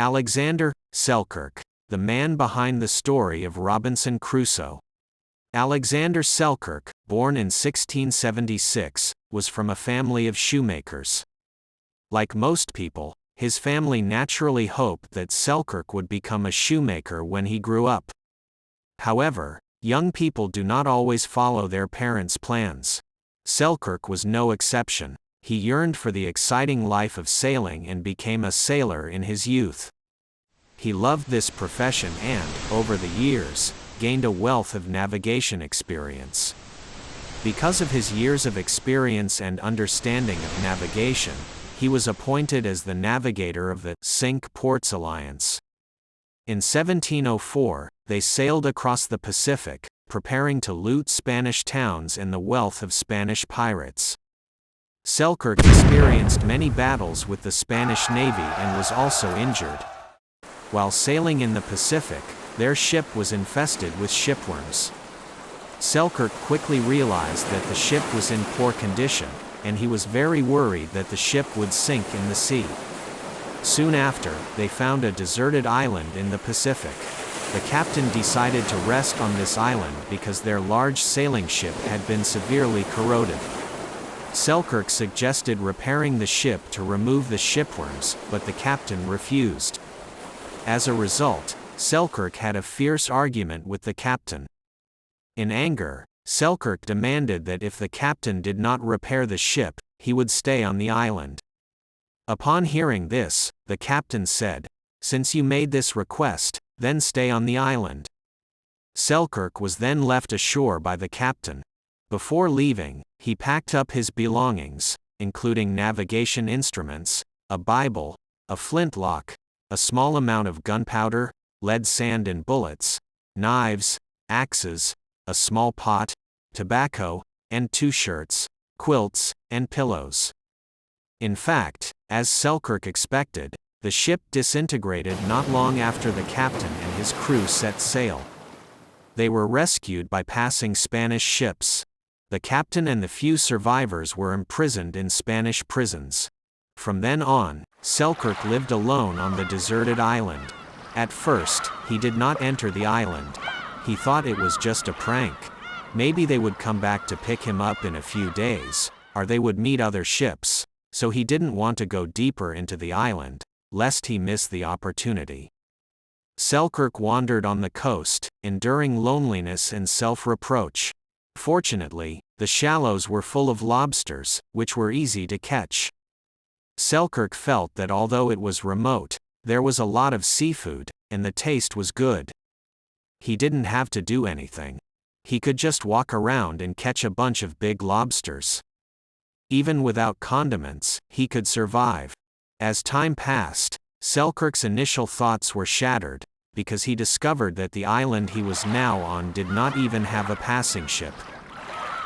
Alexander Selkirk, the man behind the story of Robinson Crusoe. Alexander Selkirk, born in 1676, was from a family of shoemakers. Like most people, his family naturally hoped that Selkirk would become a shoemaker when he grew up. However, young people do not always follow their parents' plans. Selkirk was no exception. He yearned for the exciting life of sailing and became a sailor in his youth. He loved this profession and, over the years, gained a wealth of navigation experience. Because of his years of experience and understanding of navigation, he was appointed as the navigator of the Cinque Ports Alliance. In 1704, they sailed across the Pacific, preparing to loot Spanish towns and the wealth of Spanish pirates. Selkirk experienced many battles with the Spanish Navy and was also injured. While sailing in the Pacific, their ship was infested with shipworms. Selkirk quickly realized that the ship was in poor condition, and he was very worried that the ship would sink in the sea. Soon after, they found a deserted island in the Pacific. The captain decided to rest on this island because their large sailing ship had been severely corroded. Selkirk suggested repairing the ship to remove the shipworms, but the captain refused. As a result, Selkirk had a fierce argument with the captain. In anger, Selkirk demanded that if the captain did not repair the ship, he would stay on the island. Upon hearing this, the captain said, "Since you made this request, then stay on the island." Selkirk was then left ashore by the captain. Before leaving, he packed up his belongings, including navigation instruments, a Bible, a flintlock, a small amount of gunpowder, lead sand and bullets, knives, axes, a small pot, tobacco, and 2 shirts, quilts, and pillows. In fact, as Selkirk expected, the ship disintegrated not long after the captain and his crew set sail. They were rescued by passing Spanish ships. The captain and the few survivors were imprisoned in Spanish prisons. From then on, Selkirk lived alone on the deserted island. At first, he did not enter the island. He thought it was just a prank. Maybe they would come back to pick him up in a few days, or they would meet other ships, so he didn't want to go deeper into the island, lest he miss the opportunity. Selkirk wandered on the coast, enduring loneliness and self-reproach. Fortunately, the shallows were full of lobsters, which were easy to catch. Selkirk felt that although it was remote, there was a lot of seafood, and the taste was good. He didn't have to do anything. He could just walk around and catch a bunch of big lobsters. Even without condiments, he could survive. As time passed, Selkirk's initial thoughts were shattered, because he discovered that the island he was now on did not even have a passing ship.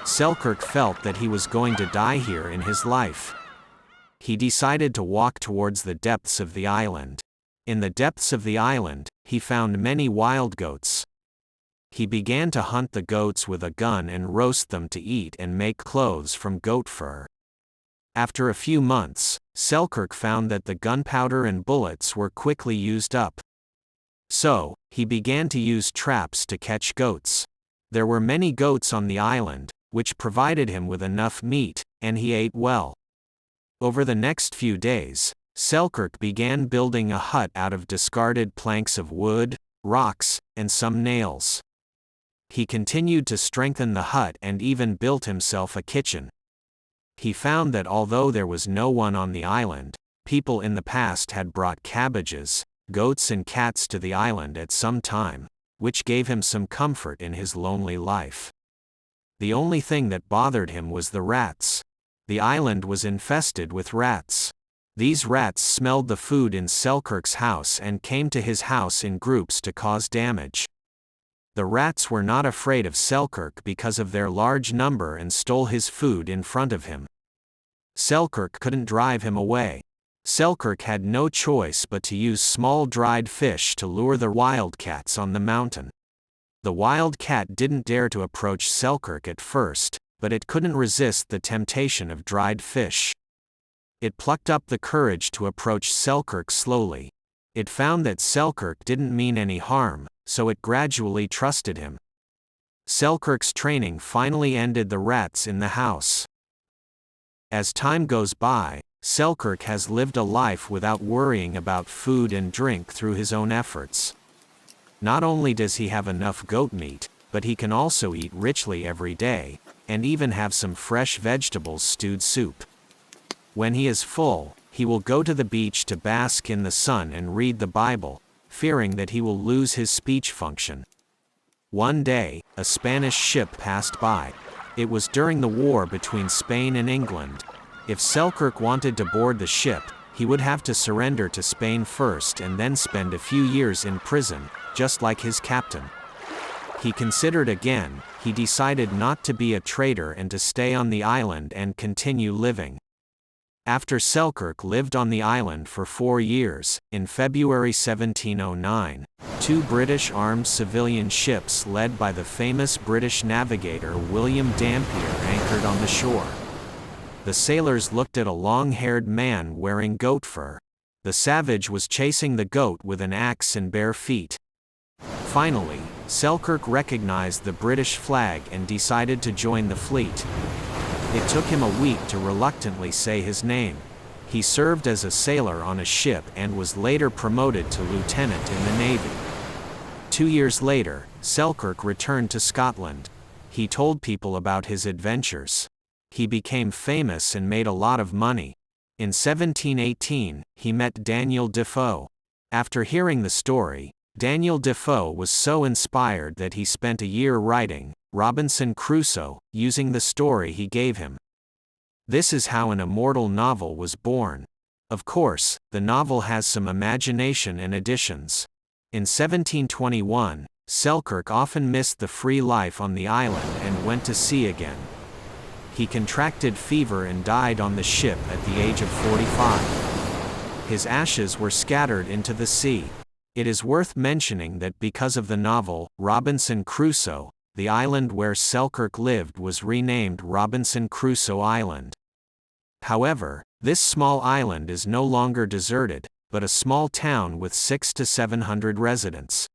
Selkirk felt that he was going to die here in his life. He decided to walk towards the depths of the island. In the depths of the island, he found many wild goats. He began to hunt the goats with a gun and roast them to eat and make clothes from goat fur. After a few months, Selkirk found that the gunpowder and bullets were quickly used up. So, he began to use traps to catch goats. There were many goats on the island, which provided him with enough meat, and he ate well. Over the next few days, Selkirk began building a hut out of discarded planks of wood, rocks, and some nails. He continued to strengthen the hut and even built himself a kitchen. He found that although there was no one on the island, people in the past had brought cabbages, goats and cats to the island at some time, which gave him some comfort in his lonely life. The only thing that bothered him was the rats. The island was infested with rats. These rats smelled the food in Selkirk's house and came to his house in groups to cause damage. The rats were not afraid of Selkirk because of their large number and stole his food in front of him. Selkirk couldn't drive him away. Selkirk had no choice but to use small dried fish to lure the wildcats on the mountain. The wildcat didn't dare to approach Selkirk at first, but it couldn't resist the temptation of dried fish. It plucked up the courage to approach Selkirk slowly. It found that Selkirk didn't mean any harm, so it gradually trusted him. Selkirk's training finally ended the rats in the house. As time goes by, Selkirk has lived a life without worrying about food and drink through his own efforts. Not only does he have enough goat meat, but he can also eat richly every day, and even have some fresh vegetables stewed soup. When he is full, he will go to the beach to bask in the sun and read the Bible, fearing that he will lose his speech function. One day, a Spanish ship passed by. It was during the war between Spain and England. If Selkirk wanted to board the ship, he would have to surrender to Spain first and then spend a few years in prison, just like his captain. He considered again. He decided not to be a traitor and to stay on the island and continue living. After Selkirk lived on the island for 4 years, in February 1709, 2 British armed civilian ships led by the famous British navigator William Dampier anchored on the shore. The sailors looked at a long-haired man wearing goat fur. The savage was chasing the goat with an axe and bare feet. Finally, Selkirk recognized the British flag and decided to join the fleet. It took him a week to reluctantly say his name. He served as a sailor on a ship and was later promoted to lieutenant in the Navy. 2 years later, Selkirk returned to Scotland. He told people about his adventures. He became famous and made a lot of money. In 1718, he met Daniel Defoe. After hearing the story, Daniel Defoe was so inspired that he spent a year writing Robinson Crusoe, using the story he gave him. This is how an immortal novel was born. Of course, the novel has some imagination and additions. In 1721, Selkirk often missed the free life on the island and went to sea again. He contracted fever and died on the ship at the age of 45. His ashes were scattered into the sea. It is worth mentioning that because of the novel, Robinson Crusoe, the island where Selkirk lived was renamed Robinson Crusoe Island. However, this small island is no longer deserted, but a small town with 600 to 700 residents.